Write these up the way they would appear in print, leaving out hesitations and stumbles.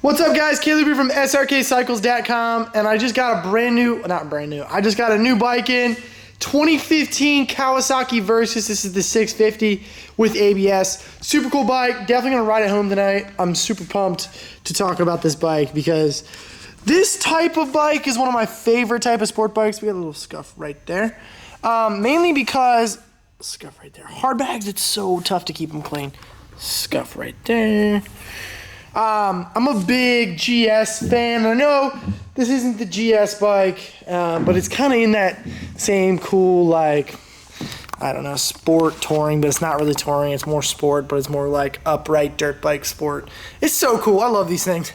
What's up, guys? Caleb here from Srkcycles.com, and I just got I just got a new bike in. 2015 Kawasaki Versys. This is the 650 with ABS. Super cool bike. Definitely gonna ride it home tonight. I'm super pumped to talk about this bike because this type of bike is one of my favorite type of sport bikes. We got a little scuff right there. Mainly because, scuff right there. Hard bags, it's so tough to keep them clean. Scuff right there. I'm a big GS fan. I know this isn't the GS bike, but it's kind of in that same cool, like, I don't know, sport touring, but it's not really touring. It's more sport, but it's more like upright dirt bike sport. It's so cool. I love these things.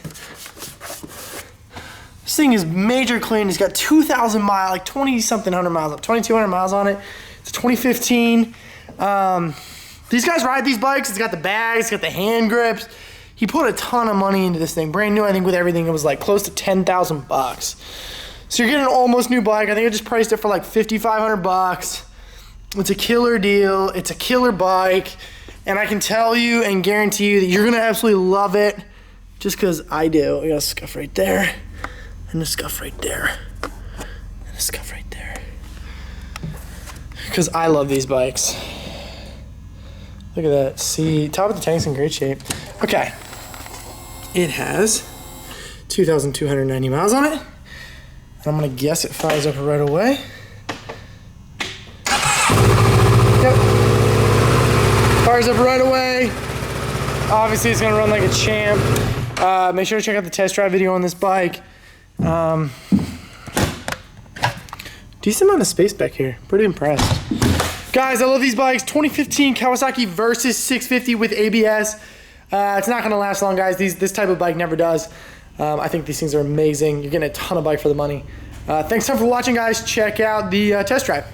This thing is major clean. It's got 2,000 miles, like 20-something hundred miles, 2,200 miles on it. It's 2015. These guys ride these bikes. It's got the bags, it's got the hand grips. He put a ton of money into this thing. Brand new, I think with everything, it was like close to 10,000 bucks. So you're getting an almost new bike. I think I just priced it for like 5,500 bucks. It's a killer deal. It's a killer bike. And I can tell you and guarantee you that you're gonna absolutely love it just because I do. I got a scuff right there, and a scuff right there, and a scuff right there. Because I love these bikes. Look at that. See, top of the tank's in great shape. Okay. It has 2,290 miles on it. And I'm gonna guess it fires up right away. Yep. Fires up right away. Obviously it's gonna run like a champ. Make sure to check out the test drive video on this bike. Decent amount of space back here. Pretty impressed. Guys, I love these bikes. 2015 Kawasaki Versys 650 with ABS. It's not gonna last long, guys. This type of bike never does. I think these things are amazing. You're getting a ton of bike for the money. Thanks for watching, guys. Check out the test drive.